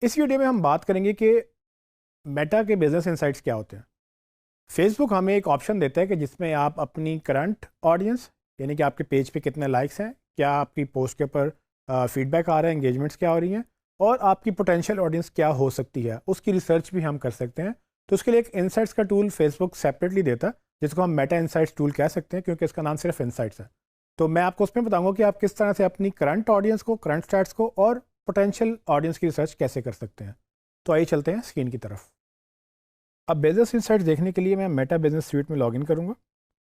इस वीडियो में हम बात करेंगे कि मेटा के बिजनेस इंसाइट्स क्या होते हैं। फेसबुक हमें एक ऑप्शन देता है कि जिसमें आप अपनी करंट ऑडियंस, यानी कि आपके पेज पे कितने लाइक्स हैं, क्या आपकी पोस्ट के ऊपर फीडबैक आ रहा है, एंगेजमेंट्स क्या हो रही हैं, और आपकी पोटेंशियल ऑडियंस क्या हो सकती है, उसकी रिसर्च भी हम कर सकते हैं। तो उसके लिए एक इंसाइट्स का टूल फेसबुक सेपरेटली देता है, जिसको हम मेटा इंसाइट्स टूल कह सकते हैं, क्योंकि इसका नाम सिर्फ इंसाइट्स है। तो मैं आपको उसमें बताऊंगा कि आप किस तरह से अपनी करंट ऑडियंस को, करंट स्टैट्स को और पोटेंशियल ऑडियंस की रिसर्च कैसे कर सकते हैं। तो आइए चलते हैं स्क्रीन की तरफ। अब बिजनेस इंसाइट्स देखने के लिए मैं मेटा बिजनेस स्वीट में लॉगिन करूंगा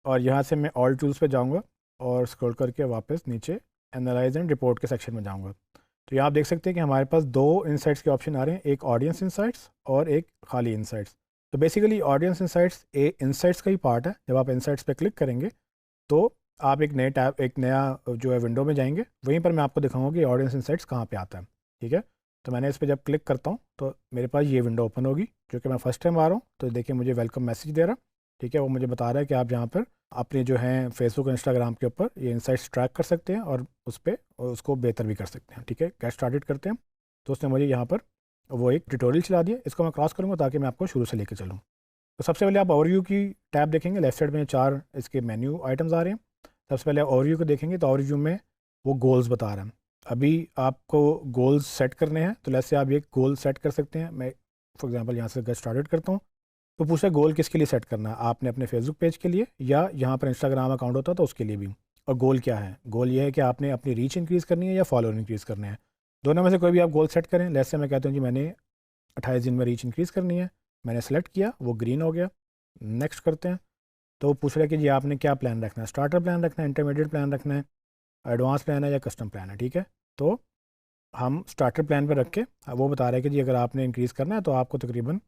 और यहाँ से मैं ऑल टूल्स पे जाऊंगा और स्क्रॉल करके वापस नीचे एनालाइज एंड रिपोर्ट के सेक्शन में जाऊंगा। तो यहाँ आप देख सकते हैं कि हमारे पास दो इंसाइट्स के ऑप्शन आ रहे हैं, एक ऑडियंस इंसाइट्स और एक खाली इंसाइट्स। तो बेसिकली ऑडियंस इंसाइट्स इंसाइट्स का ही पार्ट है। जब आप इंसाइट्स पे क्लिक करेंगे तो आप एक नए टैब, एक नया जो है विंडो में जाएंगे। वहीं पर मैं आपको दिखाऊंगा कि ऑडियंस इंसाइट्स कहाँ पे आता है। ठीक है, तो मैंने इस पर जब क्लिक करता हूँ तो मेरे पास ये विंडो ओपन होगी, क्योंकि मैं फर्स्ट टाइम आ रहा हूँ। तो देखिए मुझे वेलकम मैसेज दे रहा। ठीक है, वो मुझे बता रहा है कि आप यहाँ पर अपने जो हैं फेसबुक और इंस्टाग्राम के ऊपर ये इंसाइट्स ट्रैक कर सकते हैं और उस पर उसको बेहतर भी कर सकते हैं। ठीक है, गेट स्टार्टेड करते हैं। तो उसने मुझे यहाँ पर वो एक ट्यूटोरियल चला दिया, इसको मैं क्रॉस करूँगा ताकि मैं आपको शुरू से लेकर चलूँ। तो सबसे पहले आप ओवरव्यू की टैब देखेंगे, लेफ्ट साइड में 4 इसके मेन्यू आइटम्स आ रहे हैं। सबसे पहले ओवरव्यू को देखेंगे तो ओवरव्यू में वो गोल्स बता रहा है। अभी आपको गोल्स सेट करने हैं, तो जैसे आप ये गोल सेट कर सकते हैं। मैं फॉर एग्जांपल यहाँ से गेट स्टार्टेड करता हूँ। तो पूछा गोल किसके लिए सेट करना है, आपने अपने फेसबुक पेज के लिए या यहाँ पर इंस्टाग्राम अकाउंट होता है तो उसके लिए भी। और गोल क्या है, गोल ये है कि आपने अपनी रीच इंक्रीज़ करनी है या फॉलोअर इंक्रीज़ करने हैं। दोनों में से कोई भी आप गोल सेट करें। जैसे मैं कहता हूँ कि मैंने 28 दिन में रीच इंक्रीज़ करनी है, मैंने सेलेक्ट किया, वो ग्रीन हो गया। नेक्स्ट करते हैं। तो वो पूछ रहा है कि जी आपने क्या प्लान रखना है, स्टार्टर प्लान रखना है, इंटरमीडिएट प्लान रखना है, एडवांस प्लान है या कस्टम प्लान है। ठीक है, तो हम स्टार्टर प्लान पर रख के वो बता रहे हैं कि जी अगर आपने इंक्रीज़ करना है तो आपको तकरीबन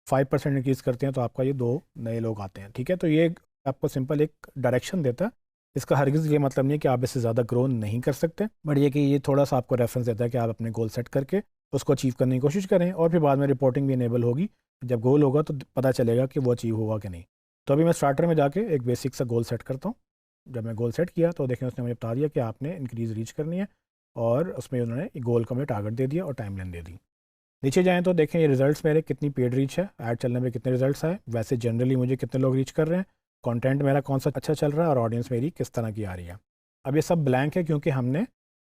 5% इंक्रीज़ करते हैं तो आपका ये 2 नए लोग आते हैं। ठीक है, तो ये आपको सिंपल एक डायरेक्शन देता है। इसका हरगिज़ ये मतलब नहीं है कि आप इससे ज़्यादा ग्रो नहीं कर सकते, बट ये कि ये थोड़ा सा आपको रेफरेंस देता है कि आप अपने गोल सेट करके उसको अचीव करने की कोशिश करें, और फिर बाद में रिपोर्टिंग भी इनेबल होगी। जब गोल होगा तो पता चलेगा कि वो अचीव हुआ कि नहीं। तो अभी मैं स्टार्टर में जाके एक बेसिक सा गोल सेट करता हूँ। जब मैं गोल सेट किया तो देखें उसने मुझे बता दिया कि आपने इंक्रीज़ रीच करनी है, और उसमें उन्होंने गोल का मुझे टारगेट दे दिया और टाइमलाइन दे दी। नीचे जाएँ तो देखें ये रिजल्ट्स मेरे कितनी पेड रीच है, ऐड चलने में कितने रिजल्ट्स आए, वैसे जनरली मुझे कितने लोग रीच कर रहे हैं, कंटेंट मेरा कौन सा अच्छा चल रहा है और ऑडियंस मेरी किस तरह की आ रही है। अब ये सब ब्लैंक है क्योंकि हमने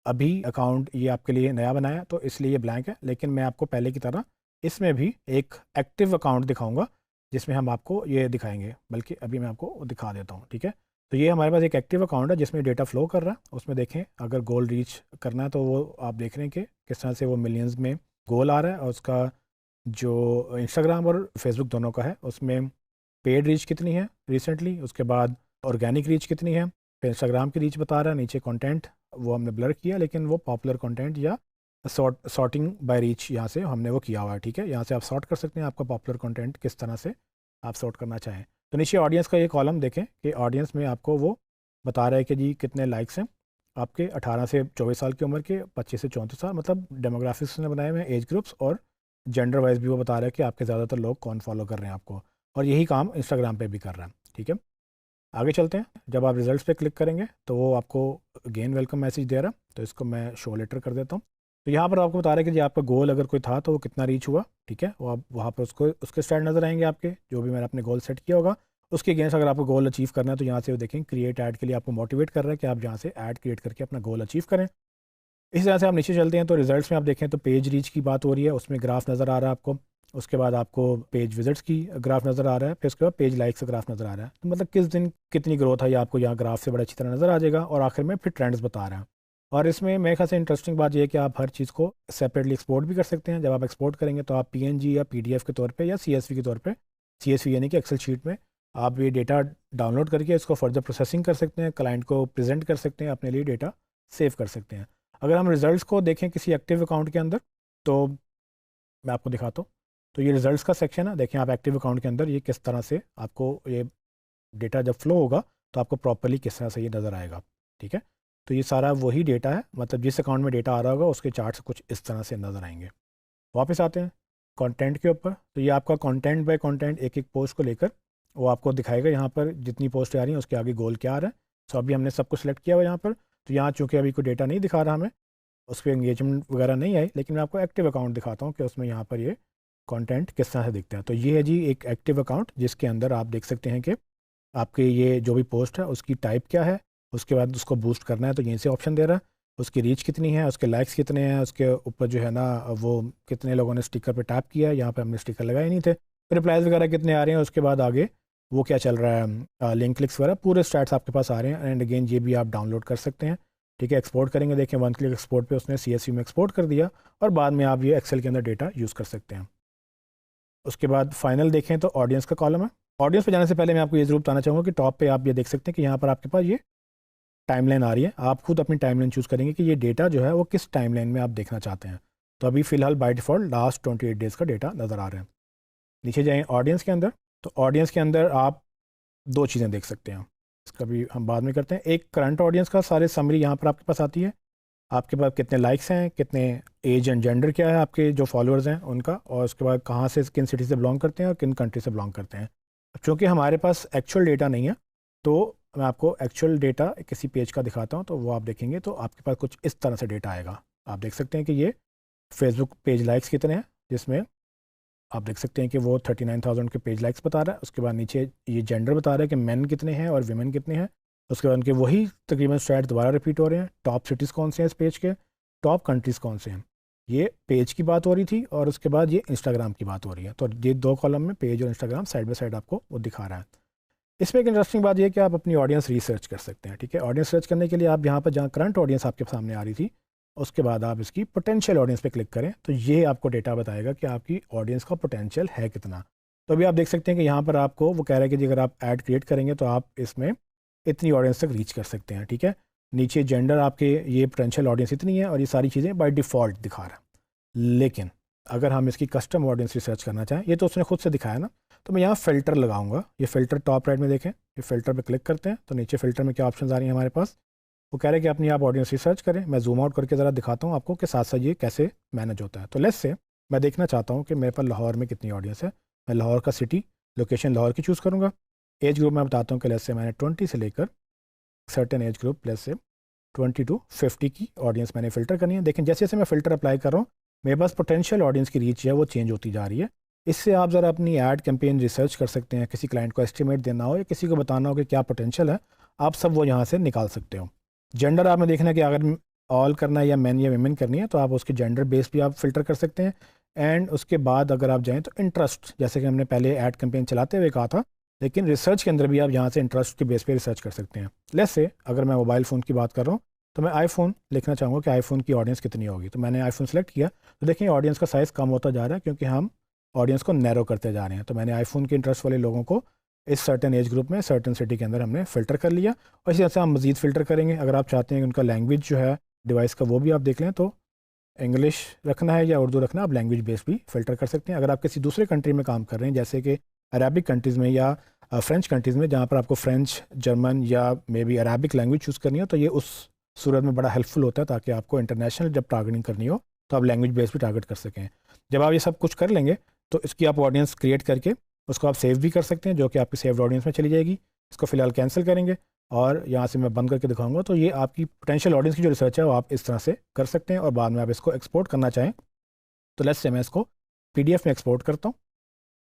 अभी अकाउंट ये आपके लिए नया बनाया, तो इसलिए ये ब्लैंक है। लेकिन मैं आपको पहले की तरह इसमें भी एक एक्टिव अकाउंट दिखाऊंगा जिसमें हम आपको ये दिखाएंगे, बल्कि अभी मैं आपको दिखा देता हूँ। ठीक है, तो ये हमारे पास एक एक्टिव अकाउंट है जिसमें डेटा फ्लो कर रहा है। उसमें देखें अगर गोल रीच करना है तो वो आप देख रहे हैं कि किस तरह से वो मिलियंस में गोल आ रहा है, और उसका जो इंस्टाग्राम और फेसबुक दोनों का है उसमें पेड रीच कितनी है रिसेंटली, उसके बाद ऑर्गेनिक रीच कितनी है। फिर इंस्टाग्राम की रीच बता रहा है, नीचे कंटेंट वो हमने ब्लर किया, लेकिन वो पॉपुलर कंटेंट या सॉर्टिंग बाय रीच यहाँ से हमने वो किया हुआ है। ठीक है, यहाँ से आप सॉर्ट कर सकते हैं आपका पॉपुलर कंटेंट किस तरह से आप सॉर्ट करना चाहें। तो नीचे ऑडियंस का ये कॉलम देखें कि ऑडियंस में आपको वो बता रहा है कि जी कितने लाइक्स हैं आपके 18 से 24 साल की उम्र के, 25 से 34 साल, मतलब डेमोग्राफिक्स ने बनाए हुए हैं, एज ग्रुप्स, और जेंडर वाइज भी वो बता रहा है कि आपके ज़्यादातर लोग कौन फॉलो कर रहे हैं आपको। और यही काम इंस्टाग्राम पे भी कर रहा है। ठीक है, आगे चलते हैं। जब आप रिजल्ट्स पे क्लिक करेंगे तो वो आपको अगेन वेलकम मैसेज दे रहा है, तो इसको मैं शो लेटर कर देता हूँ। तो यहाँ पर आपको बता रहा है कि जी आपका गोल अगर कोई था तो वो कितना रीच हुआ। ठीक है, वो आप वहाँ पर उसको उसके स्टैट नज़र आएंगे आपके, जो भी मैंने अपने गोल सेट किया होगा उसके अगेंस्ट। अगर आपको गोल अचीव करना है तो यहाँ से वो देखें क्रिएट ऐड के लिए आपको मोटिवेट कर रहा है कि आप यहाँ से ऐड क्रिएट करके अपना गोल अचीव करें। इसी तरह से आप नीचे चलते हैं तो रिजल्ट्स में आप देखें तो पेज रीच की बात हो रही है, उसमें ग्राफ नज़र आ रहा है आपको। उसके बाद आपको पेज विजिट्स की ग्राफ नज़र आ रहा है, फिर उसके बाद पेज लाइक्स का ग्राफ नज़र आ रहा है। तो मतलब किस दिन कितनी ग्रोथ है ये आपको यहाँ ग्राफ से बड़ा अच्छी तरह नज़र आ जाएगा, और आखिर में फिर ट्रेंड्स बता रहा है। और इसमें मेरे ख्याल से इंटरेस्टिंग बात यह है कि आप हर चीज़ को सेपरेटली एक्सपोर्ट भी कर सकते हैं। जब आप एक्सपोर्ट करेंगे तो आप PNG या PDF के तौर पर या CSV के तौर पर, CSV यानी कि एक्सेल शीट में आप ये डेटा डाउनलोड करके इसको फर्दर प्रोसेसिंग कर सकते हैं, क्लाइंट को प्रेजेंट कर सकते हैं, अपने लिए डेटा सेव कर सकते हैं। अगर हम रिजल्ट्स को देखें किसी एक्टिव अकाउंट के अंदर तो मैं आपको दिखाता हूँ। तो ये रिजल्ट्स का सेक्शन है, देखें आप एक्टिव अकाउंट के अंदर ये किस तरह से आपको ये डेटा जब फ्लो होगा तो आपको प्रॉपरली किस तरह से ये नज़र आएगा। ठीक है, तो ये सारा वही डेटा है, मतलब जिस अकाउंट में डेटा आ रहा होगा उसके चार्ट्स कुछ इस तरह से नज़र आएंगे। वापस आते हैं कंटेंट के ऊपर। तो ये आपका कंटेंट बाय कंटेंट एक एक पोस्ट को लेकर वो आपको दिखाएगा यहाँ पर जितनी पोस्ट आ रही हैं उसके आगे गोल क्या आ रहा है। सो अभी हमने सब कुछ सेलेक्ट किया हुआ यहाँ पर। तो यहाँ चूँकि अभी कोई डेटा नहीं दिखा रहा हमें, उस पर एंगेजमेंट वगैरह नहीं आई, लेकिन मैं आपको एक्टिव अकाउंट दिखाता हूँ कि उसमें यहाँ पर ये कंटेंट किस तरह से दिखता है। तो ये है जी एक एक्टिव अकाउंट, जिसके अंदर आप देख सकते हैं कि आपके ये जो भी पोस्ट है उसकी टाइप क्या है, उसके बाद उसको बूस्ट करना है तो यहीं से ऑप्शन दे रहा है, उसकी रीच कितनी है, उसके लाइक्स कितने हैं, उसके ऊपर जो है ना वो कितने लोगों ने स्टिकर पे टैप किया है, यहाँ पे हमने स्टिकर लगाए नहीं थे, रिप्लाइज वगैरह कितने आ रहे हैं, उसके बाद आगे वो क्या चल रहा है, लिंक क्लिक्स वगैरह पूरे स्टैट्स आपके पास आ रहे हैं। एंड अगेन ये भी आप डाउनलोड कर सकते हैं, ठीक है। एक्सपोर्ट करेंगे, देखें वन क्लिक एक्सपोर्ट पे उसने CSV में एक्सपोर्ट कर दिया, और बाद में आप ये एक्सेल के अंदर डेटा यूज़ कर सकते हैं। उसके बाद फाइनल देखें तो ऑडियंस का कॉलम है। ऑडियंस पे जाने से पहले मैं आपको ये ज़रूर बताना चाहूँगा कि टॉप पे आप ये देख सकते हैं कि यहाँ पर आपके पास ये टाइमलाइन आ रही है। आप खुद अपनी टाइमलाइन चूज़ करेंगे कि ये डेटा जो है वो किस टाइमलाइन में आप देखना चाहते हैं। तो अभी फ़िलहाल बाय डिफ़ॉल्ट लास्ट 28 डेज़ का डेटा नज़र आ रहा है। नीचे जाएँ ऑडियंस के अंदर, तो ऑडियंस के अंदर आप दो चीज़ें देख सकते हैं, इसका भी हम बाद में करते हैं। एक करंट ऑडियंस का सारे समरी यहाँ पर आपके पास आती है, आपके पास कितने लाइक्स हैं, कितने एज एंड जेंडर क्या है आपके जो फॉलोअर्स हैं उनका, और उसके बाद कहाँ से किन सिटी से बिलोंग करते हैं और किन कंट्री से बिलोंग करते हैं। चूँकि हमारे पास एक्चुअल डेटा नहीं है, तो मैं आपको एक्चुअल डेटा किसी पेज का दिखाता हूँ, तो वो आप देखेंगे तो आपके पास कुछ इस तरह से डेटा आएगा। आप देख सकते हैं कि ये फेसबुक पेज लाइक्स कितने हैं, जिसमें आप देख सकते हैं कि वो 39,000 के पेज लाइक्स बता रहा है। उसके बाद नीचे ये जेंडर बता रहा है कि मेन कितने हैं और वीमेन कितने हैं। उसके बाद उनके वही तकरीबन स्टैट दोबारा रिपीट हो रहे हैं। टॉप सिटीज़ कौन से हैं इस पेज के, टॉप कंट्रीज़ कौन से हैं। ये पेज की बात हो रही थी, और उसके बाद ये इंस्टाग्राम की बात हो रही है। तो ये दो कॉलम में पेज और इंस्टाग्राम साइड बाय साइड आपको वो दिखा रहा है। इसमें एक इंटरेस्टिंग बात यह है कि आप अपनी ऑडियंस रिसर्च कर सकते हैं, ठीक है। ऑडियंस सर्च करने के लिए आप यहाँ पर जहाँ करंट ऑडियंस आपके सामने आ रही थी, उसके बाद आप इसकी पोटेंशियल ऑडियंस पे क्लिक करें, तो ये आपको डेटा बताएगा कि आपकी ऑडियंस का पोटेंशियल है कितना। तो अभी आप देख सकते हैं कि यहाँ पर आपको वो कह रहा है कि जी अगर आप ऐड क्रिएट करेंगे तो आप इसमें इतनी ऑडियंस तक रीच कर सकते हैं, ठीक है। नीचे जेंडर आपके ये पोटेंशियल ऑडियंस इतनी है, और ये सारी चीज़ें बाय डिफ़ॉल्ट दिखा रहा है। लेकिन अगर हम इसकी कस्टम ऑडियंस रिसर्च करना चाहें, ये तो उसने खुद से दिखाया ना, तो मैं यहाँ फ़िल्टर लगाऊंगा। ये फ़िल्टर टॉप राइट में देखें, ये फ़िल्टर पे क्लिक करते हैं तो नीचे फ़िल्टर में क्या ऑप्शंस आ रही हैं हमारे पास। वो कह रहे हैं कि अपनी आप ऑडियंस रिसर्च करें। मैं जूम आउट करके ज़रा दिखाता हूँ आपको कि साथ साथ ये कैसे मैनेज होता है। तो लेट्स से मैं देखना चाहता हूँ कि मेरे पास लाहौर में कितनी ऑडियंस है। मैं लाहौर का सिटी लोकेशन लाहौर की चूज़ करूँगा। एज ग्रुप मैं बताता हूँ कि लेट्स से मैंने 20 से लेकर certain age group let's say 20 to 50 की ऑडियंस मैंने फ़िल्टर करनी है। देखें जैसे जैसे मैं फ़िल्टर अप्लाई कर रहा हूँ, मेरे पास पोटेंशियल ऑडियंस की रीच है वो चेंज होती जा रही है। इससे आप ज़रा अपनी ऐड कैंपेन रिसर्च कर सकते हैं। किसी क्लाइंट को एस्टिमेट देना हो या किसी को बताना हो कि क्या पोटेंशियल है, आप सब वो यहाँ से निकाल सकते हो। जेंडर आपने देखना है कि अगर ऑल करना है या मैन या वेमेन करनी है, तो आप उसके जेंडर बेस भी आप फ़िल्टर कर सकते हैं। एंड उसके बाद अगर आप जाएँ तो इंटरेस्ट, जैसे कि हमने पहले ऐड कैंपेन चलाते हुए कहा था, लेकिन रिसर्च के अंदर भी आप यहाँ से इंटरेस्ट के बेस पे रिसर्च कर सकते हैं। लेट्स से अगर मैं मोबाइल फ़ोन की बात कर रहा हूँ, तो मैं आईफोन लिखना चाहूँगा कि आईफोन की ऑडियंस कितनी होगी। तो मैंने आईफोन सेलेक्ट किया, तो देखिए ऑडियंस का साइज़ कम होता जा रहा है, क्योंकि हम ऑडियंस को नैरो करते जा रहे हैं। तो मैंने आईफोन के इंटरेस्ट वाले लोगों को इस सर्टेन एज ग्रुप में सर्टेन सिटी के अंदर हमने फ़िल्टर कर लिया। और इसी तरह से हम मज़ीद फ़िल्टर करेंगे। अगर आप चाहते हैं कि उनका लैंग्वेज जो है डिवाइस का वो भी आप देख लें, तो इंग्लिश रखना है या उर्दू रखना है, आप लैंग्वेज बेस भी फ़िल्टर कर सकते हैं। अगर आप किसी दूसरे कंट्री में काम कर रहे हैं, जैसे कि अरबिक कंट्रीज़ में या फ़्रेंच कंट्रीज़ में, जहाँ पर आपको फ़्रेंच, जर्मन या may be Arabic language choose करनी हो, तो ये उस सूरत में बड़ा हेल्पफुल होता है, ताकि आपको इंटरनेशनल जब टारगेटिंग करनी हो तो आप लैंग्वेज बेस भी टारगेट कर सकें। जब आप ये सब कुछ कर लेंगे, तो इसकी आप ऑडियंस क्रिएट करके उसको आप सेव भी कर सकते हैं, जो कि आपकी सेव्ड ऑडियंस में चली जाएगी। इसको फ़िलहाल कैंसिल करेंगे और यहाँ से मैं बंद करके दिखाऊंगा। तो ये आपकी पोटेंशियल ऑडियंस की जो रिसर्च है वो आप इस तरह से कर सकते हैं। और बाद में आप इसको एक्सपोर्ट करना चाहें, तो लेट्स से मैं इसको PDF में एक्सपोर्ट करता हूँ।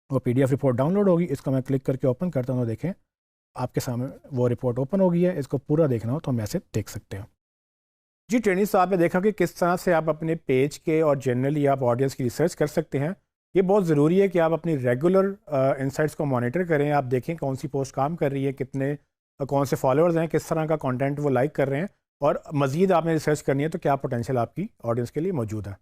वो PDF रिपोर्ट डाउनलोड होगी, इसको मैं क्लिक करके ओपन करता हूँ, तो देखें आपके सामने वो रिपोर्ट ओपन हो गई है। इसको पूरा देखना हो तो हम ऐसे देख सकते हैं। जी ट्रेनिंग साहब ने देखा कि किस तरह से आप अपने पेज के और जनरली आप ऑडियंस की रिसर्च कर सकते हैं। ये बहुत ज़रूरी है कि आप अपनी रेगुलर इंसाइट्स को मॉनिटर करें। आप देखें कौन सी पोस्ट काम कर रही है, कितने कौन से फॉलोअर्स हैं, किस तरह का कंटेंट वो लाइक कर रहे हैं, और मज़ीद आपने रिसर्च करनी है तो क्या पोटेंशियल आपकी ऑडियंस के लिए मौजूद है।